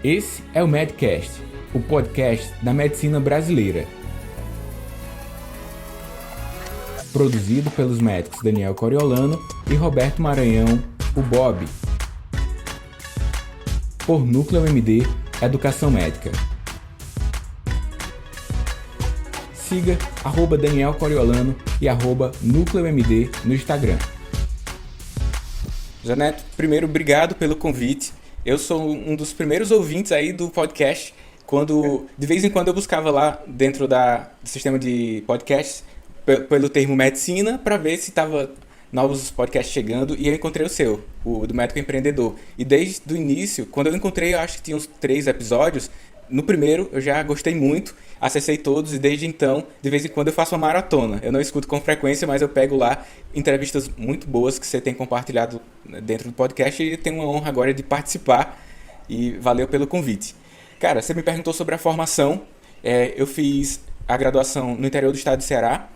Esse é o Medcast, o podcast da medicina brasileira. Produzido pelos médicos Daniel Coriolano e Roberto Maranhão, o Bob. Por Núcleo MD Educação Médica. Siga @Daniel Coriolano e @Núcleo MD no Instagram. Zé Neto, primeiro, obrigado pelo convite. Eu sou um dos primeiros ouvintes aí do podcast, de vez em quando eu buscava lá dentro do sistema de podcasts pelo termo medicina para ver se estava novos podcasts chegando, e eu encontrei o seu, o do Médico Empreendedor. E desde o início, quando eu encontrei, eu acho que tinha uns 3 episódios. No primeiro eu já gostei muito, acessei todos e desde então, de vez em quando eu faço uma maratona. Eu não escuto com frequência, mas eu pego lá entrevistas muito boas que você tem compartilhado dentro do podcast e tenho uma honra agora de participar e valeu pelo convite. Cara, você me perguntou sobre a formação. Eu fiz a graduação no interior do estado do Ceará,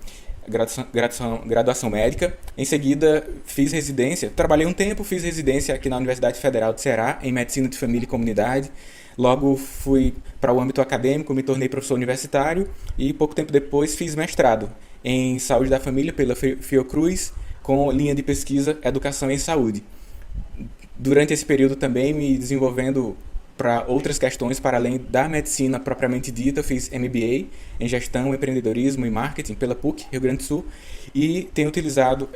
graduação médica. Em seguida fiz residência, trabalhei um tempo, fiz residência aqui na Universidade Federal do Ceará em Medicina de Família e Comunidade. Logo fui para o âmbito acadêmico, me tornei professor universitário e pouco tempo depois fiz mestrado em Saúde da Família pela Fiocruz, com linha de pesquisa Educação em Saúde. Durante esse período também me desenvolvendo para outras questões para além da medicina propriamente dita, eu fiz MBA em Gestão, Empreendedorismo e Marketing pela PUC, Rio Grande do Sul, e tenho utilizado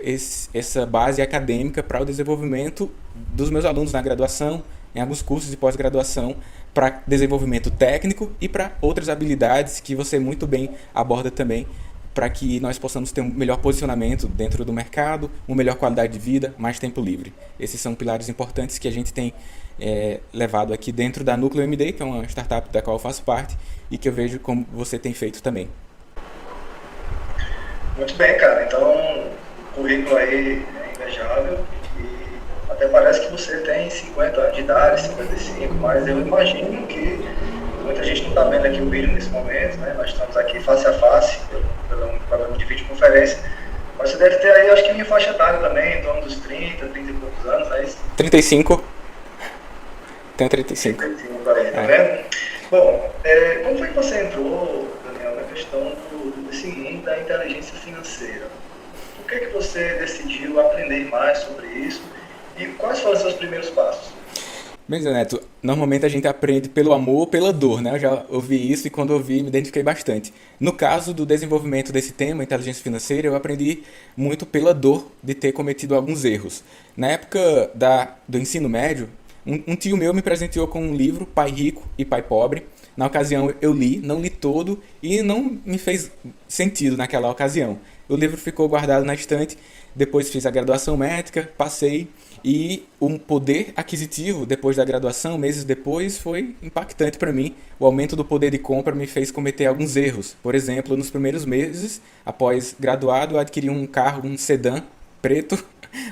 essa base acadêmica para o desenvolvimento dos meus alunos na graduação, em alguns cursos de pós-graduação, para desenvolvimento técnico e para outras habilidades que você muito bem aborda também, para que nós possamos ter um melhor posicionamento dentro do mercado, uma melhor qualidade de vida, mais tempo livre. Esses são pilares importantes que a gente tem levado aqui dentro da Núcleo MD, que é uma startup da qual eu faço parte e que eu vejo como você tem feito também. Muito bem, cara. Então, o currículo aí é invejável e até parece que você tem 50 anos de idade, 55, mas eu imagino que muita gente não está vendo aqui o vídeo nesse momento, né? Nós estamos aqui face a face, pelo programa de videoconferência, mas você deve ter aí, acho que minha faixa etária também, em torno dos 30 e poucos anos, é isso? 35. Tenho 35. 35 aí, tá vendo? Bom, como foi que você entrou, Daniel, na questão desse mundo da inteligência financeira? Por que você decidiu aprender mais sobre isso e quais foram os seus primeiros passos? Bem, Zé Neto, normalmente a gente aprende pelo amor ou pela dor, né? Eu já ouvi isso e quando ouvi me identifiquei bastante. No caso do desenvolvimento desse tema, inteligência financeira, eu aprendi muito pela dor de ter cometido alguns erros. Na época do ensino médio, um tio meu me presenteou com um livro, Pai Rico e Pai Pobre. Na ocasião eu li, não li todo e não me fez sentido naquela ocasião. O livro ficou guardado na estante, depois fiz a graduação médica, passei e o poder aquisitivo depois da graduação, meses depois, foi impactante para mim. O aumento do poder de compra me fez cometer alguns erros. Por exemplo, nos primeiros meses, após graduado, eu adquiri um carro, um sedã preto,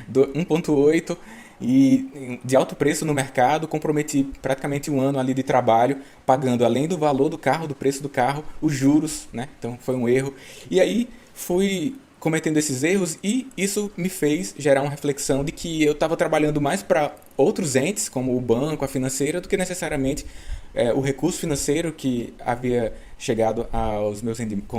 1.8, e de alto preço no mercado, comprometi praticamente um ano ali de trabalho, pagando além do valor do carro, do preço do carro, os juros, né? Então foi um erro. E aí fui cometendo esses erros e isso me fez gerar uma reflexão de que eu estava trabalhando mais para outros entes, como o banco, a financeira, do que necessariamente o recurso financeiro que havia chegado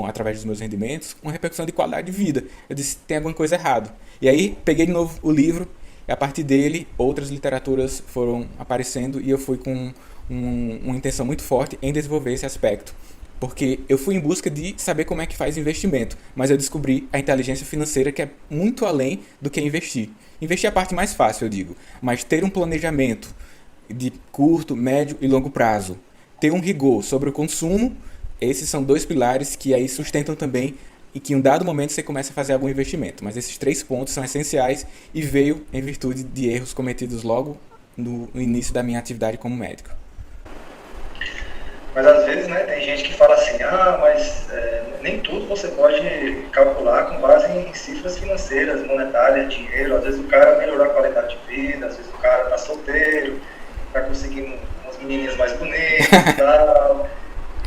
através dos meus rendimentos, uma repercussão de qualidade de vida. Eu disse, tem alguma coisa errada. E aí peguei de novo o livro e a partir dele outras literaturas foram aparecendo e eu fui com uma intenção muito forte em desenvolver esse aspecto. Porque eu fui em busca de saber como é que faz investimento, mas eu descobri a inteligência financeira que é muito além do que investir. Investir é a parte mais fácil, eu digo, mas ter um planejamento de curto, médio e longo prazo, ter um rigor sobre o consumo, esses são 2 pilares que aí sustentam também e que em um dado momento você começa a fazer algum investimento. Mas esses 3 pontos são essenciais e veio em virtude de erros cometidos logo no início da minha atividade como médico. Mas às vezes, né, tem gente que fala assim, mas nem tudo você pode calcular com base em cifras financeiras, monetárias, dinheiro. Às vezes o cara melhorou a qualidade de vida, às vezes o cara tá solteiro, tá conseguindo umas menininhas mais bonitas e tal.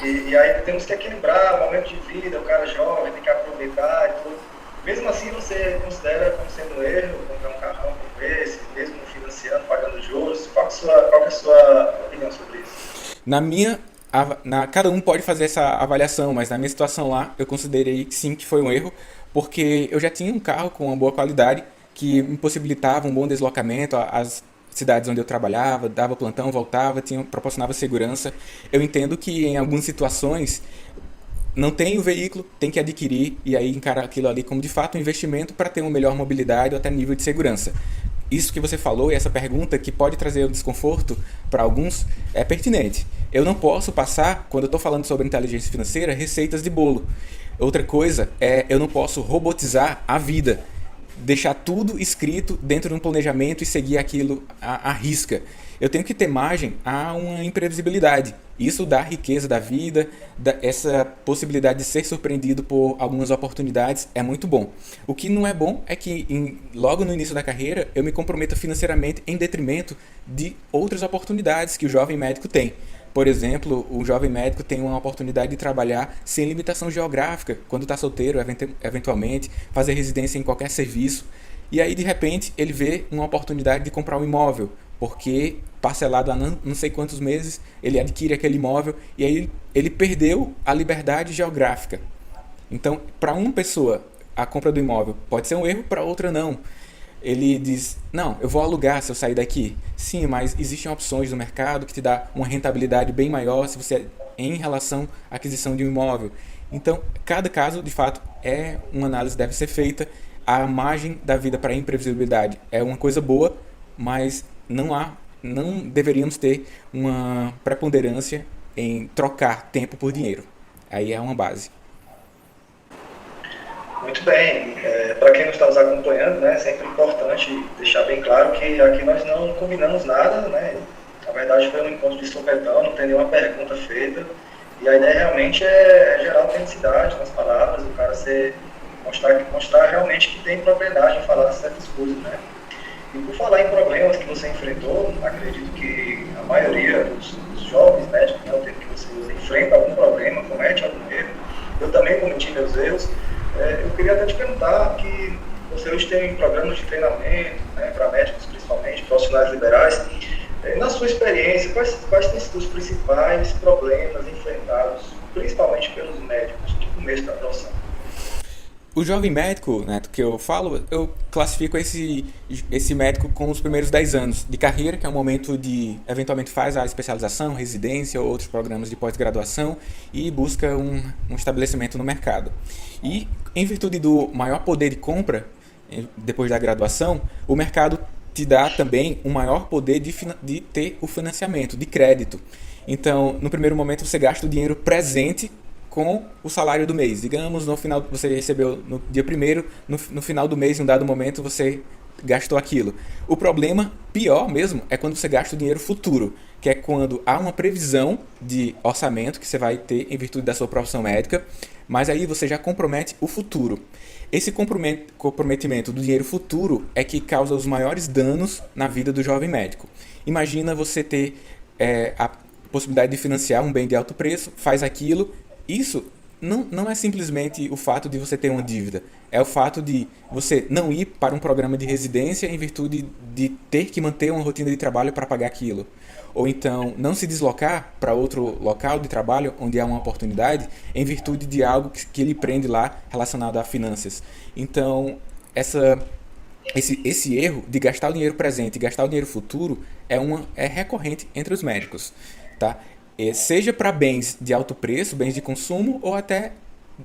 E aí temos que equilibrar o momento de vida, o cara jovem tem que aproveitar e tudo. Mesmo assim você considera como sendo um erro comprar um carrão como esse, mesmo financiando, pagando juros? Qual que é a sua opinião sobre isso? Na minha, cada um pode fazer essa avaliação, mas na minha situação lá, eu considerei que sim, que foi um erro, porque eu já tinha um carro com uma boa qualidade, que me possibilitava um bom deslocamento às cidades onde eu trabalhava, dava plantão, voltava, proporcionava segurança. Eu entendo que em algumas situações não tem o veículo, tem que adquirir e aí encarar aquilo ali como de fato um investimento para ter uma melhor mobilidade ou até nível de segurança. Isso que você falou e essa pergunta que pode trazer um desconforto para alguns é pertinente. Eu não posso passar, quando eu estou falando sobre inteligência financeira, receitas de bolo. Outra coisa é eu não posso robotizar a vida, deixar tudo escrito dentro de um planejamento e seguir aquilo à risca. Eu tenho que ter margem a uma imprevisibilidade. Isso dá riqueza da vida, essa possibilidade de ser surpreendido por algumas oportunidades é muito bom. O que não é bom é que logo no início da carreira eu me comprometa financeiramente em detrimento de outras oportunidades que o jovem médico tem. Por exemplo, o jovem médico tem uma oportunidade de trabalhar sem limitação geográfica, quando está solteiro, eventualmente, fazer residência em qualquer serviço. E aí, de repente, ele vê uma oportunidade de comprar um imóvel, porque parcelado há não sei quantos meses, ele adquire aquele imóvel e aí ele perdeu a liberdade geográfica. Então, para uma pessoa, a compra do imóvel pode ser um erro, para outra não. Ele diz, não, eu vou alugar se eu sair daqui. Sim, mas existem opções no mercado que te dá uma rentabilidade bem maior se você em relação à aquisição de um imóvel. Então, cada caso, de fato, uma análise deve ser feita. A margem da vida para a imprevisibilidade é uma coisa boa, mas não deveríamos ter uma preponderância em trocar tempo por dinheiro. Aí é uma base. Muito bem. Para quem não está nos acompanhando, né, é sempre importante deixar bem claro que aqui nós não combinamos nada, né? Na verdade foi um encontro de sopetão, não tem nenhuma pergunta feita. E a ideia realmente é gerar autenticidade nas palavras, o cara mostrar realmente que tem propriedade em falar certas coisas, né? E por falar em problemas que você enfrentou, acredito que a maioria dos jovens médicos, né, o tempo que você usa, enfrenta algum problema, comete algum erro. Eu também cometi meus erros. Eu queria até te perguntar que você hoje tem programas de treinamento, né, para médicos principalmente, profissionais liberais. Na sua experiência, quais têm sido os principais problemas enfrentados, principalmente pelos médicos no começo da profissão? O jovem médico, Neto, que eu falo, eu classifico esse médico com os primeiros 10 anos de carreira, que é o momento de, eventualmente, faz a especialização, residência ou outros programas de pós-graduação e busca um estabelecimento no mercado. E, em virtude do maior poder de compra, depois da graduação, o mercado te dá também um maior poder de ter o financiamento, de crédito. Então, no primeiro momento, você gasta o dinheiro presente com o salário do mês. Digamos, no final você recebeu no dia 1º, no final do mês, em um dado momento, você gastou aquilo. O problema, pior mesmo, é quando você gasta o dinheiro futuro, que é quando há uma previsão de orçamento que você vai ter em virtude da sua profissão médica, mas aí você já compromete o futuro. Esse comprometimento do dinheiro futuro é que causa os maiores danos na vida do jovem médico. Imagina você ter a possibilidade de financiar um bem de alto preço, faz aquilo. Isso não é simplesmente o fato de você ter uma dívida. É o fato de você não ir para um programa de residência em virtude de ter que manter uma rotina de trabalho para pagar aquilo. Ou então não se deslocar para outro local de trabalho onde há uma oportunidade em virtude de algo que lhe prende lá relacionado a finanças. Então, esse erro de gastar o dinheiro presente e gastar o dinheiro futuro é recorrente entre os médicos, tá? Seja para bens de alto preço, bens de consumo ou até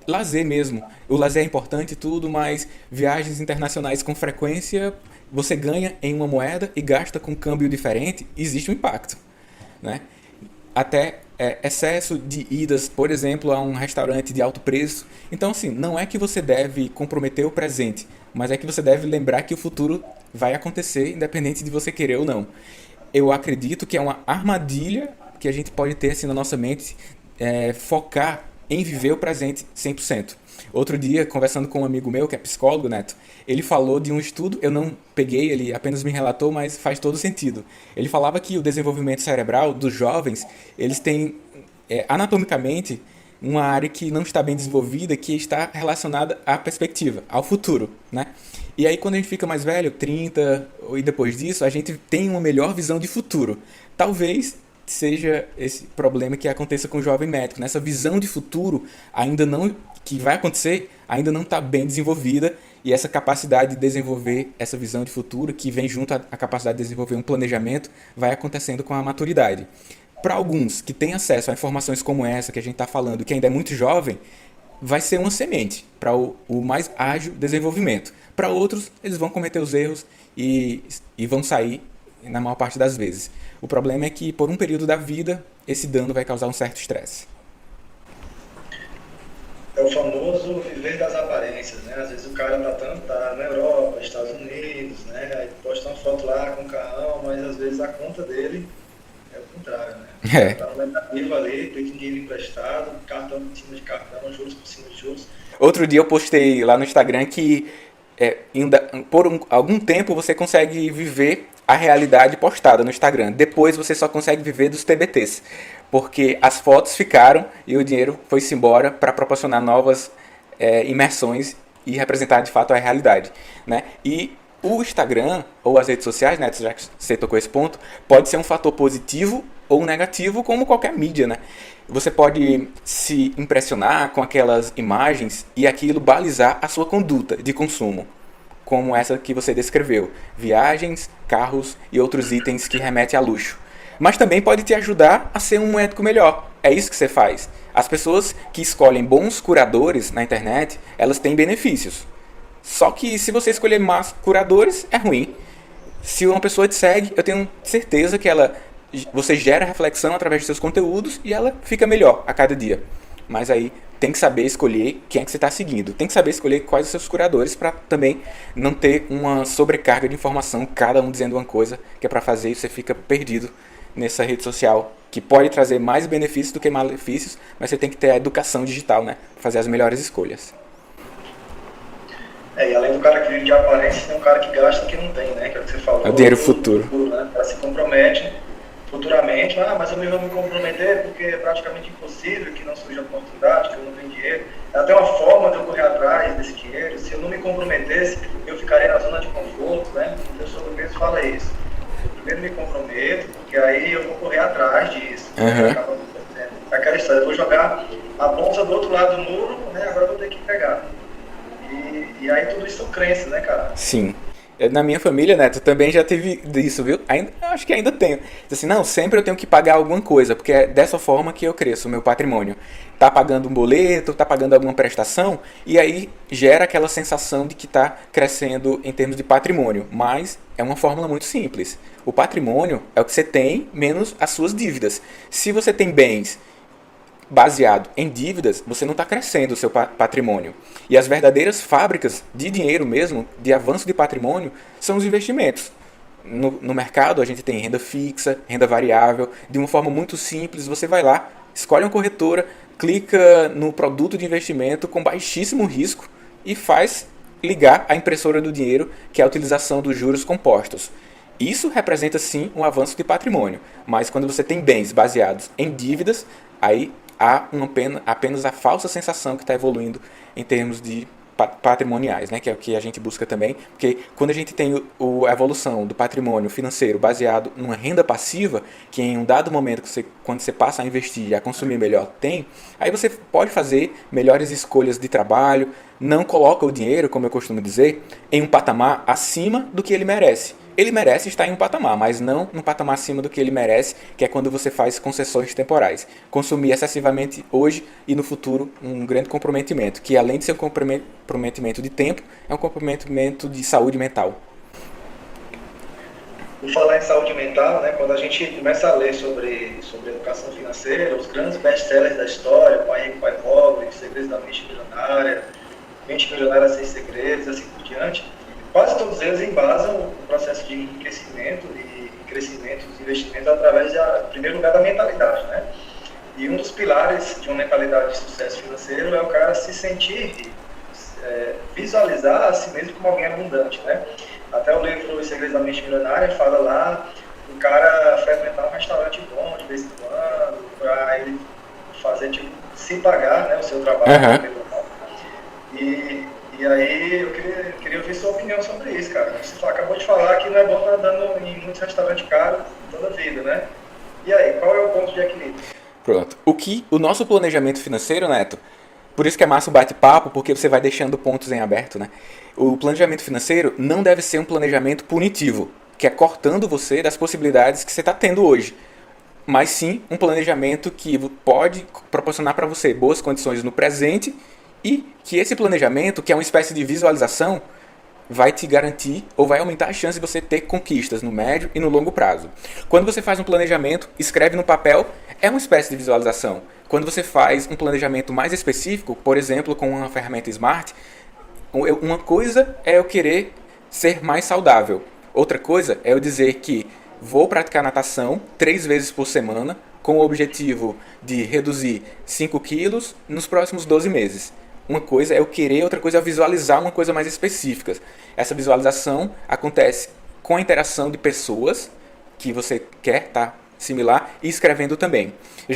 lazer mesmo. O lazer é importante e tudo, mas viagens internacionais com frequência, você ganha em uma moeda e gasta com câmbio diferente, existe um impacto, né? Até excesso de idas, por exemplo, a um restaurante de alto preço. Então, assim, não é que você deve comprometer o presente, mas é que você deve lembrar que o futuro vai acontecer, independente de você querer ou não. Eu acredito que é uma armadilha que a gente pode ter assim na nossa mente, focar em viver o presente 100%. Outro dia, conversando com um amigo meu, que é psicólogo, Neto, ele falou de um estudo, eu não peguei, ele apenas me relatou, mas faz todo sentido. Ele falava que o desenvolvimento cerebral dos jovens, eles têm, anatomicamente, uma área que não está bem desenvolvida, que está relacionada à perspectiva, ao futuro, né? E aí, quando a gente fica mais velho, 30, e depois disso, a gente tem uma melhor visão de futuro. Talvez seja esse problema que aconteça com o jovem médico, né? Essa visão de futuro ainda não, que vai acontecer, ainda não está bem desenvolvida, e essa capacidade de desenvolver essa visão de futuro, que vem junto à capacidade de desenvolver um planejamento, vai acontecendo com a maturidade. Para alguns que têm acesso a informações como essa que a gente está falando, que ainda é muito jovem, vai ser uma semente para o mais ágil desenvolvimento. Para outros, eles vão cometer os erros e vão sair na maior parte das vezes. O problema é que, por um período da vida, esse dano vai causar um certo estresse. É o famoso viver das aparências, né? Às vezes o cara tá na Europa, Estados Unidos, né? Aí posta uma foto lá com um carrão, mas às vezes a conta dele é o contrário, né? Tá no negativo ali, pedindo dinheiro emprestado, cartão por cima de cartão, juros por cima de juros. Outro dia eu postei lá no Instagram que por algum tempo você consegue viver a realidade postada no Instagram. Depois você só consegue viver dos TBTs. Porque as fotos ficaram e o dinheiro foi-se embora para proporcionar novas imersões e representar de fato a realidade, né? E o Instagram ou as redes sociais, né, já que você tocou esse ponto, pode ser um fator positivo ou negativo, como qualquer mídia, né? Você pode se impressionar com aquelas imagens e aquilo balizar a sua conduta de consumo, como essa que você descreveu: viagens, carros e outros itens que remetem a luxo. Mas também pode te ajudar a ser um médico melhor. É isso que você faz. As pessoas que escolhem bons curadores na internet, elas têm benefícios. Só que se você escolher más curadores, é ruim. Se uma pessoa te segue, eu tenho certeza que você gera reflexão através de seus conteúdos e ela fica melhor a cada dia. Mas aí tem que saber escolher quem é que você está seguindo. Tem que saber escolher quais os seus curadores para também não ter uma sobrecarga de informação, cada um dizendo uma coisa que é para fazer e você fica perdido nessa rede social, que pode trazer mais benefícios do que malefícios, mas você tem que ter a educação digital, né? Para fazer as melhores escolhas. E além do cara que vive de aparência, tem um cara que gasta que não tem, né? Que é o que você falou. É o dinheiro futuro. Né? O cara se compromete futuramente, mas eu não vou me comprometer porque é praticamente impossível que não surja oportunidade, que eu não tenho dinheiro. É até uma forma de eu correr atrás desse dinheiro. Se eu não me comprometesse, eu ficaria na zona de conforto, né? Eu sobre mesmo fala isso. Eu primeiro me comprometo, porque aí eu vou correr atrás disso. Uhum. Aquela história, eu vou jogar a bolsa do outro lado do muro, né? Agora eu vou ter que pegar. E aí tudo isso são crenças, né, cara? Sim. Na minha família, Neto, também já teve isso, viu? Acho que ainda tenho. Assim, não, sempre eu tenho que pagar alguma coisa, porque é dessa forma que eu cresço, o meu patrimônio. Tá pagando um boleto, tá pagando alguma prestação, e aí gera aquela sensação de que tá crescendo em termos de patrimônio. Mas é uma fórmula muito simples. O patrimônio é o que você tem menos as suas dívidas. Se você tem bens baseado em dívidas, você não está crescendo o seu patrimônio. E as verdadeiras fábricas de dinheiro mesmo, de avanço de patrimônio, são os investimentos. No mercado a gente tem renda fixa, renda variável, de uma forma muito simples. Você vai lá, escolhe uma corretora, clica no produto de investimento com baixíssimo risco e faz ligar a impressora do dinheiro, que é a utilização dos juros compostos. Isso representa sim um avanço de patrimônio, mas quando você tem bens baseados em dívidas, aí há apenas a falsa sensação que está evoluindo em termos de patrimoniais, né? Que é o que a gente busca também, porque quando a gente tem a evolução do patrimônio financeiro baseado numa renda passiva, que em um dado momento, quando você passa a investir e a consumir melhor, aí você pode fazer melhores escolhas de trabalho, não coloca o dinheiro, como eu costumo dizer, em um patamar acima do que ele merece. Ele merece estar em um patamar, mas não num patamar acima do que ele merece, que é quando você faz concessões temporais. Consumir excessivamente hoje e no futuro um grande comprometimento, que além de ser um comprometimento de tempo, é um comprometimento de saúde mental. Por falar em saúde mental, né, quando a gente começa a ler sobre educação financeira, os grandes best-sellers da história, Pai Rico, Pai Pobre, Segredos da Mente Milionária, Mente Milionária Sem Segredos, assim por diante, quase todos eles embasam o processo de enriquecimento e crescimento dos investimentos através, em primeiro lugar, da mentalidade, né? E um dos pilares de uma mentalidade de sucesso financeiro é o cara se sentir, visualizar a si mesmo como alguém abundante, né? Até o livro Os Segredos da Mente Milionária fala lá o cara frequentar um restaurante bom de vez em quando, para ele fazer, tipo, se pagar, né, o seu trabalho. Uhum. E aí eu queria ouvir sua opinião sobre isso, cara. Você acabou de falar que não é bom estar andando em muitos restaurantes caros toda a vida, né? E aí, qual é Pronto. O nosso planejamento financeiro, Neto, por isso que é massa o bate-papo, porque você vai deixando pontos em aberto, né? O planejamento financeiro não deve ser um planejamento punitivo, que é cortando você das possibilidades que você está tendo hoje. Mas sim um planejamento que pode proporcionar para você boas condições no presente e que esse planejamento, que é uma espécie de visualização, vai te garantir ou vai aumentar a chance de você ter conquistas no médio e no longo prazo. Quando você faz um planejamento, escreve no papel, é uma espécie de visualização. Quando você faz um planejamento mais específico, por exemplo, com uma ferramenta Smart, uma coisa é eu querer ser mais saudável. Outra coisa é eu dizer que vou praticar natação 3 vezes por semana com o objetivo de reduzir 5 quilos nos próximos 12 meses. Uma coisa é eu querer, outra coisa é eu visualizar uma coisa mais específica. Essa visualização acontece com a interação de pessoas que você quer estar similar e escrevendo também. Eu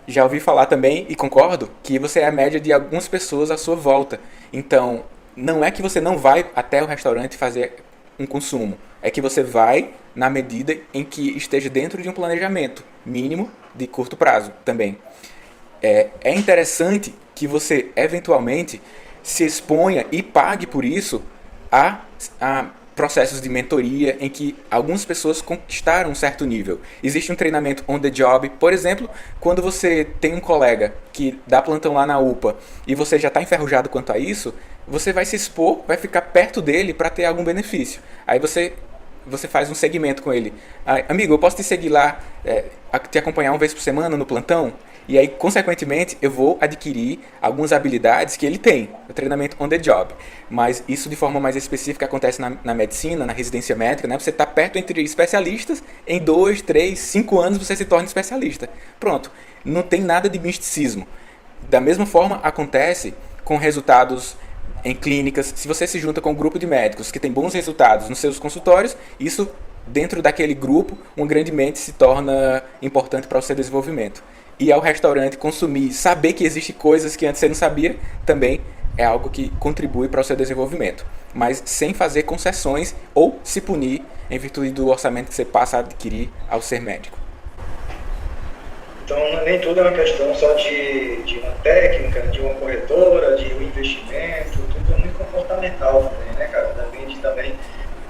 já ouvi falar também, e concordo, que você é a média de algumas pessoas à sua volta. Então, não é que você não vai até o restaurante fazer um consumo. É que você vai na medida em que esteja dentro de um planejamento mínimo de curto prazo também. É interessante que você, eventualmente, se exponha e pague por isso a processos de mentoria em que algumas pessoas conquistaram um certo nível. Existe um treinamento on the job, por exemplo, quando você tem um colega que dá plantão lá na UPA e você já está enferrujado quanto a isso, você vai se expor, vai ficar perto dele para ter algum benefício. Aí você faz um segmento com ele. Amigo, eu posso te seguir lá, te acompanhar uma vez por semana no plantão? E aí, consequentemente, eu vou adquirir algumas habilidades que ele tem, o treinamento on the job. Mas isso de forma mais específica acontece na medicina, na residência médica, né? Você está perto entre especialistas, em 2, 3, 5 anos você se torna especialista. Pronto, não tem nada de misticismo. Da mesma forma, acontece com resultados em clínicas. Se você se junta com um grupo de médicos que tem bons resultados nos seus consultórios, isso, dentro daquele grupo, uma grande mente se torna importante para o seu desenvolvimento. E ao restaurante consumir, saber que existem coisas que antes você não sabia, também é algo que contribui para o seu desenvolvimento. Mas sem fazer concessões ou se punir em virtude do orçamento que você passa a adquirir ao ser médico. Então, nem tudo é uma questão só de uma técnica, de uma corretora, de um investimento, tudo é muito comportamental também, né, cara? Depende também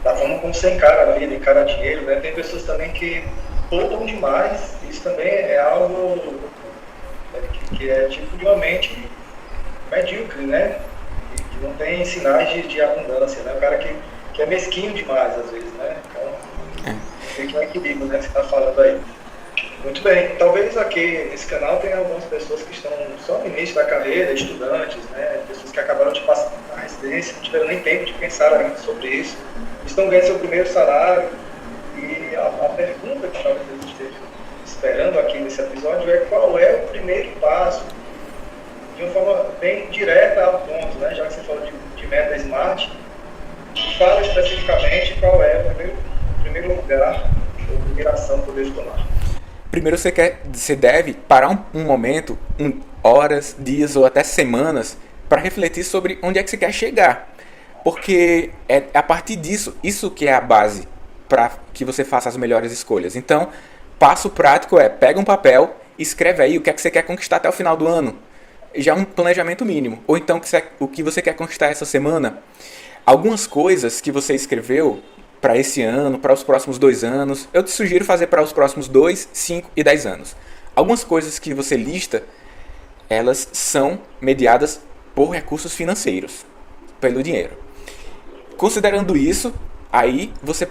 da forma como você encara a vida, encara dinheiro, né? Tem pessoas também que poupam demais, isso também é algo que é tipo de uma mente medíocre, né? Que não tem sinais de abundância, né? O cara que é mesquinho demais, às vezes, né? Então, tem que um equilíbrio, né? Que você está falando aí. Muito bem, talvez aqui nesse canal tenha algumas pessoas que estão só no início da carreira, estudantes, né? Pessoas que acabaram de passar na residência, não tiveram nem tempo de pensar ainda sobre isso, estão ganhando seu primeiro salário. E a pergunta que talvez a gente esteja esperando aqui nesse episódio é qual é o primeiro passo, de uma forma bem direta ao ponto, né? Já que você falou de meta Smart, fala especificamente qual é o primeiro lugar ou primeira ação que eu devo tomar. Primeiro você deve parar um momento, horas, dias ou até semanas, para refletir sobre onde é que você quer chegar. Porque é a partir disso, isso que é a base para que você faça as melhores escolhas. Então, passo prático pega um papel, escreve aí o que é que você quer conquistar até o final do ano. Já um planejamento mínimo. Ou então o que você quer conquistar essa semana. Algumas coisas que você escreveu para esse ano, para os próximos 2 anos, eu te sugiro fazer para os próximos 2, 5 e 10 anos. Algumas coisas que você lista, elas são mediadas por recursos financeiros, pelo dinheiro. Considerando isso, aí você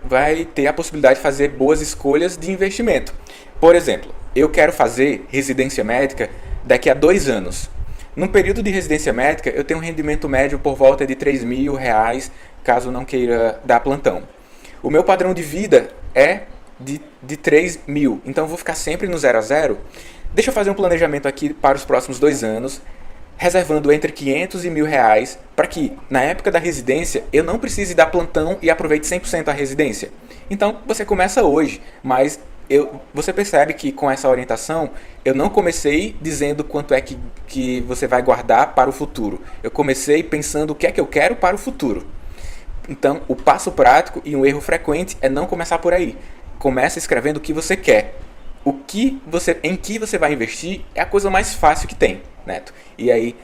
vai ter a possibilidade de fazer boas escolhas de investimento. Por exemplo, eu quero fazer residência médica daqui a 2 anos. Num período de residência médica, eu tenho um rendimento médio por volta de R$3.000, caso não queira dar plantão. O meu padrão de vida é de 3.000, então eu vou ficar sempre no 0 a 0. Deixa eu fazer um planejamento aqui para os próximos 2 anos, reservando entre R$500 e R$1.000, para que, na época da residência, eu não precise dar plantão e aproveite 100% a residência. Então, você começa hoje, mas você percebe que com essa orientação, eu não comecei dizendo quanto é que você vai guardar para o futuro. Eu comecei pensando o que é que eu quero para o futuro. Então, o passo prático e um erro frequente é não começar por aí. Começa escrevendo o que você quer. em que você vai investir é a coisa mais fácil que tem, Neto. E aí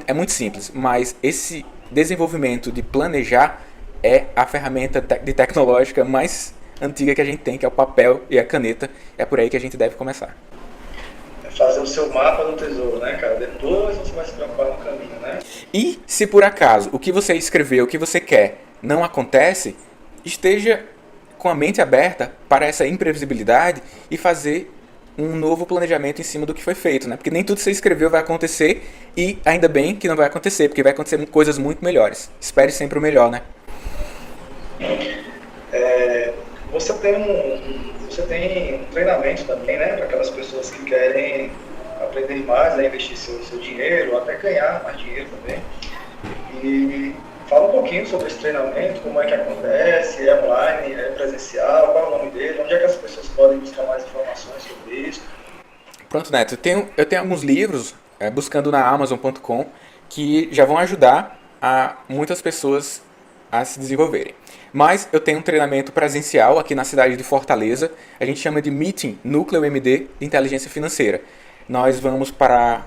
é muito simples, mas esse desenvolvimento de planejar é a ferramenta de tecnológica mais antiga que a gente tem, que é o papel e a caneta. É por aí que a gente deve começar. É fazer o seu mapa do tesouro, né, cara? Depois você vai se preocupar no caminho, né? E se por acaso o que você escreveu, o que você quer, não acontece, esteja com a mente aberta para essa imprevisibilidade e fazer um novo planejamento em cima do que foi feito, né? Porque nem tudo que você escreveu vai acontecer e ainda bem que não vai acontecer, porque vai acontecer coisas muito melhores. Espere sempre o melhor, né? Você tem um treinamento também, né? Para aquelas pessoas que querem aprender mais, a investir seu dinheiro, até ganhar mais dinheiro também. E fala um pouquinho sobre esse treinamento, como é que acontece, é online, é presencial, qual é o nome dele, onde é que as pessoas podem buscar mais informações sobre isso. Pronto, Neto, eu tenho alguns livros, buscando na Amazon.com, que já vão ajudar a muitas pessoas a se desenvolverem. Mas eu tenho um treinamento presencial aqui na cidade de Fortaleza, a gente chama de Meeting Núcleo MD de Inteligência Financeira. Nós vamos para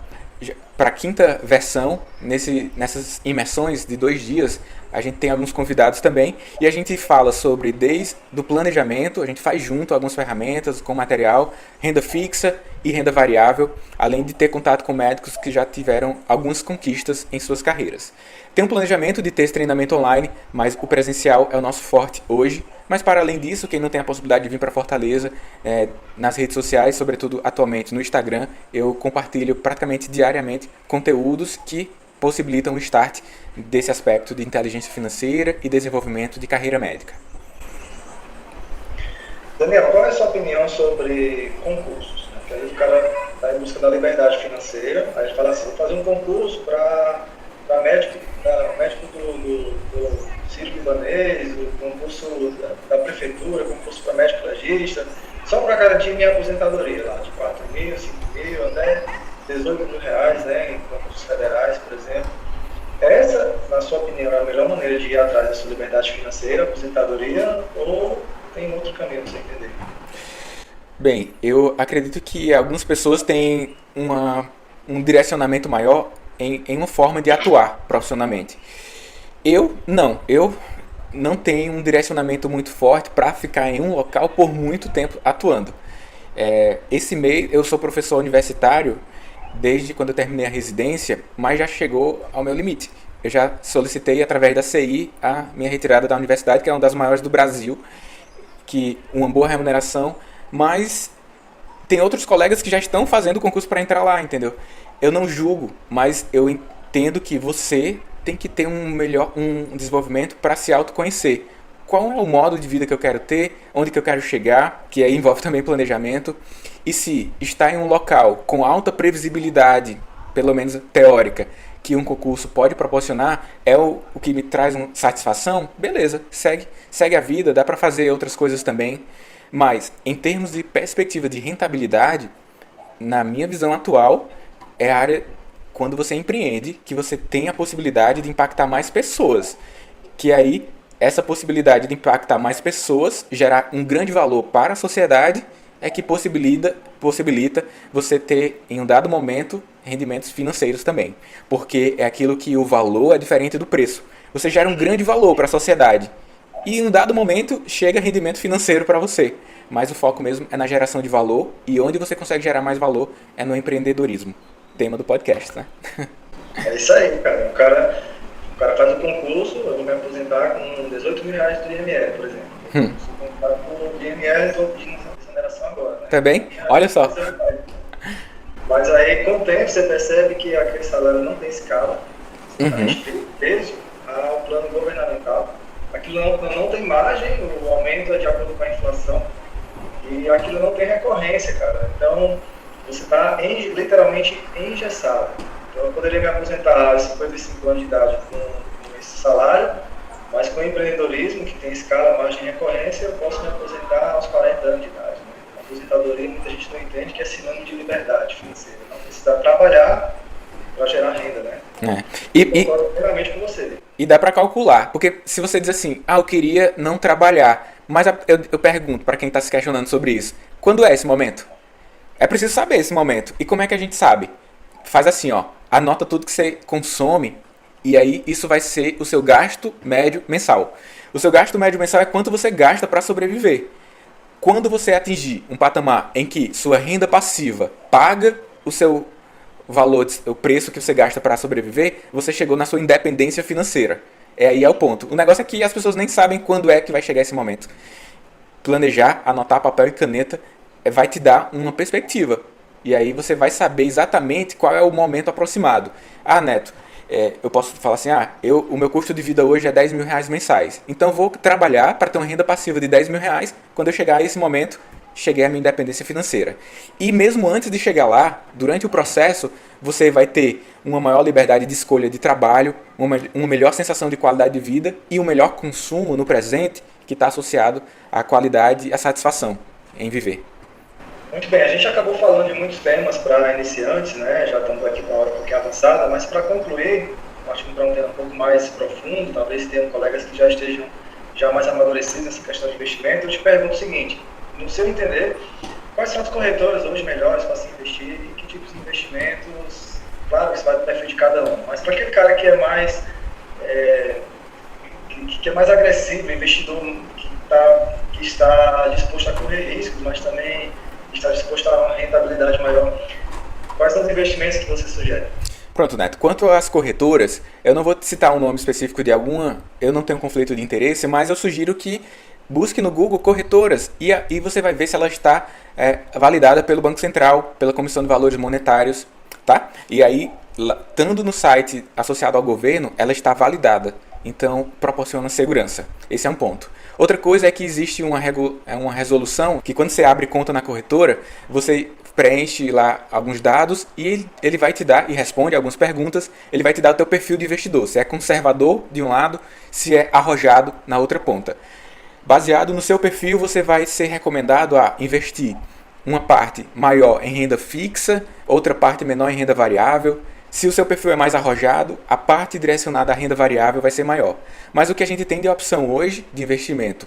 a quinta versão, nessas imersões de 2 dias, a gente tem alguns convidados também, e a gente fala sobre desde o planejamento, a gente faz junto algumas ferramentas com material, renda fixa e renda variável, além de ter contato com médicos que já tiveram algumas conquistas em suas carreiras. Tem um planejamento de ter esse treinamento online, mas o presencial é o nosso forte hoje. Mas para além disso, quem não tem a possibilidade de vir para Fortaleza, nas redes sociais, sobretudo atualmente no Instagram, eu compartilho praticamente diariamente conteúdos que possibilitam o start desse aspecto de inteligência financeira e desenvolvimento de carreira médica. Daniel, qual é a sua opinião sobre concursos? Porque aí o cara está em busca da liberdade financeira, aí ele fala assim, vou fazer um concurso para médico do Sírio-Libanês, o concurso da prefeitura, concurso para médico legista, só para garantir minha aposentadoria lá, de 4 mil, 5 mil, até 18 mil reais, né, em concursos federais, por exemplo. Essa, na sua opinião, é a melhor maneira de ir atrás da sua liberdade financeira, aposentadoria, ou tem outro caminho para você entender? Bem, eu acredito que algumas pessoas têm um direcionamento maior em uma forma de atuar profissionalmente. Eu não tenho um direcionamento muito forte para ficar em um local por muito tempo atuando. Esse mês eu sou professor universitário desde quando eu terminei a residência, mas já chegou ao meu limite. Eu já solicitei através da CI a minha retirada da universidade, que é uma das maiores do Brasil, que uma boa remuneração, mas tem outros colegas que já estão fazendo concurso para entrar lá, entendeu? Eu não julgo, mas eu entendo que você tem que ter um desenvolvimento para se autoconhecer. Qual é o modo de vida que eu quero ter, onde que eu quero chegar, que aí envolve também planejamento, e se está em um local com alta previsibilidade, pelo menos teórica, que um concurso pode proporcionar, é o que me traz uma satisfação, beleza, segue a vida, dá para fazer outras coisas também, mas em termos de perspectiva de rentabilidade, na minha visão atual, é a área quando você empreende, que você tem a possibilidade de impactar mais pessoas, que aí essa possibilidade de impactar mais pessoas, gerar um grande valor para a sociedade, é que possibilita você ter, em um dado momento, rendimentos financeiros também. Porque é aquilo que o valor é diferente do preço. Você gera um grande valor para a sociedade e, em um dado momento, chega rendimento financeiro para você. Mas o foco mesmo é na geração de valor, e onde você consegue gerar mais valor é no empreendedorismo. Tema do podcast, né? É isso aí, cara. O cara faz um concurso, eu vou me aposentar com 18 mil reais do IML, por exemplo. Se eu comprar com o IML, estou pedindo exoneração agora, né? Tá bem? Olha só. Mas aí, com o tempo, você percebe que aquele salário não tem escala. A gente tem peso ao plano governamental. Aquilo não tem margem, o aumento é de acordo com a inflação. E aquilo não tem recorrência, cara. Então, você está literalmente engessado. Então, eu poderia me aposentar aos 55 anos de idade com esse salário, mas com o empreendedorismo, que tem escala, margem e recorrência, eu posso me aposentar aos 40 anos de idade. Né? A aposentadoria, muita gente não entende que é sinônimo de liberdade financeira. Não precisa trabalhar para gerar renda, né? Eu concordo plenamente com você. E dá para calcular, porque se você diz assim, eu queria não trabalhar, mas eu pergunto para quem está se questionando sobre isso, Quando é esse momento? É preciso saber esse momento. E como é que a gente sabe? Faz assim, ó. Anota tudo que você consome e aí isso vai ser o seu gasto médio mensal. O seu gasto médio mensal é quanto você gasta para sobreviver. Quando você atingir um patamar em que sua renda passiva paga o seu valor, o preço que você gasta para sobreviver, você chegou na sua independência financeira. Aí é o ponto. O negócio é que as pessoas nem sabem quando é que vai chegar esse momento. Planejar, anotar papel e caneta vai te dar uma perspectiva. E aí você vai saber exatamente qual é o momento aproximado. Ah, Neto, eu posso falar assim, o meu custo de vida hoje é 10 mil reais mensais. Então vou trabalhar para ter uma renda passiva de 10 mil reais. Quando eu chegar a esse momento, cheguei à minha independência financeira. E mesmo antes de chegar lá, durante o processo, você vai ter uma maior liberdade de escolha de trabalho, uma melhor sensação de qualidade de vida e um melhor consumo no presente, que está associado à qualidade e à satisfação em viver. Muito bem, a gente acabou falando de muitos temas para iniciantes, né? Já estamos aqui com a hora um pouquinho avançada, mas para concluir, partindo para um tema um pouco mais profundo, talvez tenham colegas que já estejam mais amadurecidos nessa questão de investimento, eu te pergunto o seguinte: no seu entender, quais são as corretoras hoje melhores para se investir e que tipos de investimentos? Claro que isso vai do perfil de cada um, mas para aquele cara que é mais que é mais agressivo, investidor que está disposto a correr riscos, mas também está disposto a uma rentabilidade maior, quais são os investimentos que você sugere? Pronto, Neto. Quanto às corretoras, eu não vou citar um nome específico de alguma, eu não tenho conflito de interesse, mas eu sugiro que busque no Google corretoras e você vai ver se ela está validada pelo Banco Central, pela Comissão de Valores Monetários, tá? E aí, estando no site associado ao governo, ela está validada. Então, proporciona segurança. Esse é um ponto. Outra coisa é que existe uma resolução que quando você abre conta na corretora, você preenche lá alguns dados e ele vai te dar, e responde algumas perguntas, ele vai te dar o teu perfil de investidor. Se é conservador de um lado, se é arrojado na outra ponta. Baseado no seu perfil, você vai ser recomendado a investir uma parte maior em renda fixa, outra parte menor em renda variável. Se o seu perfil é mais arrojado, a parte direcionada à renda variável vai ser maior. Mas o que a gente tem de opção hoje de investimento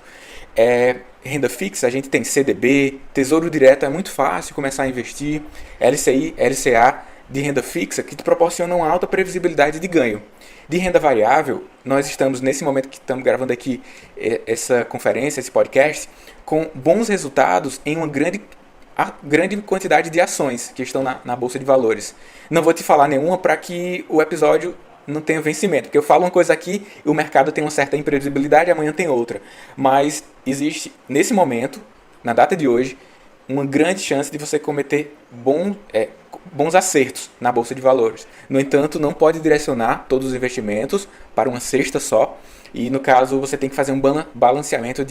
é renda fixa, a gente tem CDB, Tesouro Direto, é muito fácil começar a investir, LCI, LCA de renda fixa que te proporcionam alta previsibilidade de ganho. De renda variável, nós estamos nesse momento que estamos gravando aqui essa conferência, esse podcast, com bons resultados em uma grande quantidade de ações que estão na Bolsa de Valores. Não vou te falar nenhuma para que o episódio não tenha vencimento, porque eu falo uma coisa aqui e o mercado tem uma certa imprevisibilidade, amanhã tem outra. Mas existe, nesse momento, na data de hoje, uma grande chance de você cometer bons acertos na Bolsa de Valores. No entanto, não pode direcionar todos os investimentos para uma cesta só. E no caso, você tem que fazer um balanceamento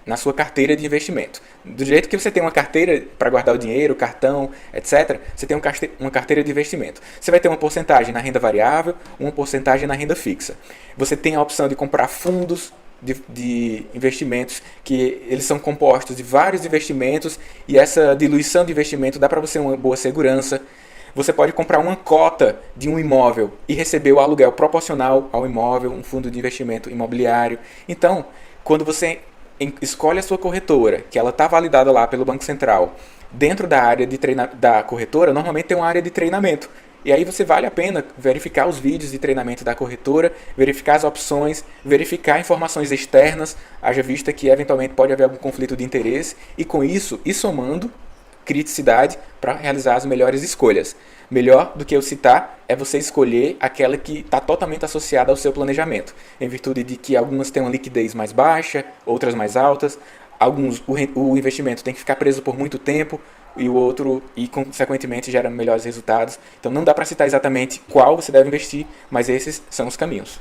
na sua carteira de investimento. Do jeito que você tem uma carteira para guardar o dinheiro, cartão, etc., você tem uma carteira de investimento. Você vai ter uma porcentagem na renda variável, uma porcentagem na renda fixa. Você tem a opção de comprar fundos de investimentos, que eles são compostos de vários investimentos, e essa diluição de investimento dá para você uma boa segurança. Você pode comprar uma cota de um imóvel e receber o aluguel proporcional ao imóvel, um fundo de investimento imobiliário. Então, quando você escolhe a sua corretora, que ela está validada lá pelo Banco Central, dentro da área da corretora, normalmente tem uma área de treinamento. E aí vale a pena verificar os vídeos de treinamento da corretora, verificar as opções, verificar informações externas, haja vista que eventualmente pode haver algum conflito de interesse, e com isso, ir somando criticidade para realizar as melhores escolhas. Melhor do que eu citar é você escolher aquela que está totalmente associada ao seu planejamento, em virtude de que algumas têm uma liquidez mais baixa, outras mais altas, o investimento tem que ficar preso por muito tempo e o outro, e consequentemente, gera melhores resultados. Então não dá para citar exatamente qual você deve investir, mas esses são os caminhos.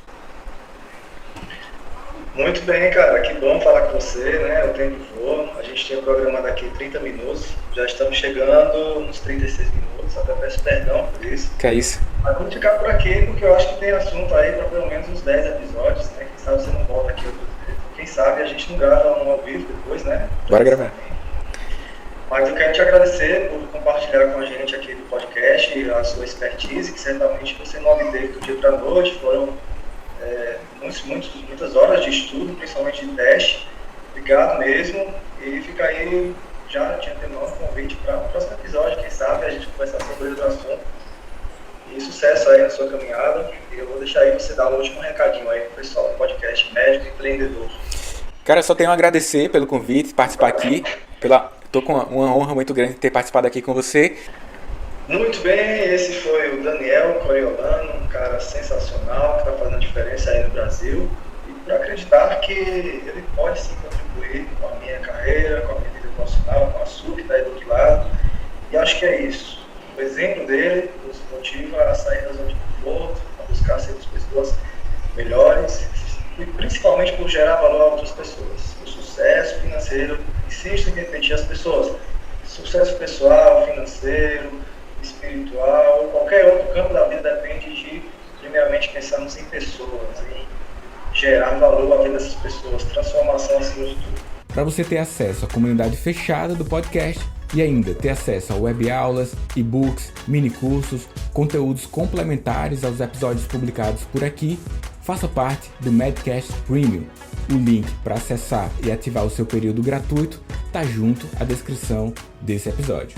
Muito bem, cara, que bom falar com você, né? O tempo voa, a gente tinha programado aqui 30 minutos, já estamos chegando nos 36 minutos, até peço perdão por isso. Que é isso? Mas vamos ficar por aqui, porque eu acho que tem assunto aí para pelo menos uns 10 episódios, né? Quem sabe você não volta aqui outro dia. Quem sabe a gente não grava um ao vivo depois, né? Bora gravar. Mas eu quero te agradecer por compartilhar com a gente aqui do podcast a sua expertise, que certamente você não obteve do dia para a noite, foram muitas horas de estudo, principalmente de teste. Obrigado mesmo, e fica aí já tinha terminado um convite para um próximo episódio, quem sabe a gente conversar sobre outro assunto. E sucesso aí na sua caminhada. E eu vou deixar aí você dar um último recadinho aí pro pessoal do podcast Médico Empreendedor. Cara, eu só tenho a agradecer pelo convite, participar aqui. Tô com uma honra muito grande de ter participado aqui com você. Muito bem, esse foi o Daniel Coriolano, um cara sensacional, que está fazendo diferença aí no Brasil. E por acreditar que ele pode sim contribuir com a minha carreira, com a minha vida profissional, com a sua que está aí do outro lado. E acho que é isso. O exemplo dele nos motiva a sair da zona de conforto, a buscar ser pessoas melhores e principalmente por gerar valor a outras pessoas. O sucesso financeiro, insisto em repetir as pessoas, sucesso pessoal, financeiro, espiritual, qualquer outro campo da vida depende de, primeiramente, pensarmos em pessoas, em gerar valor à vida dessas pessoas, transformação acima de tudo. Para você ter acesso à comunidade fechada do podcast e ainda ter acesso a webaulas, e-books, minicursos, conteúdos complementares aos episódios publicados por aqui, faça parte do Medcast Premium. O link para acessar e ativar o seu período gratuito está junto à descrição desse episódio.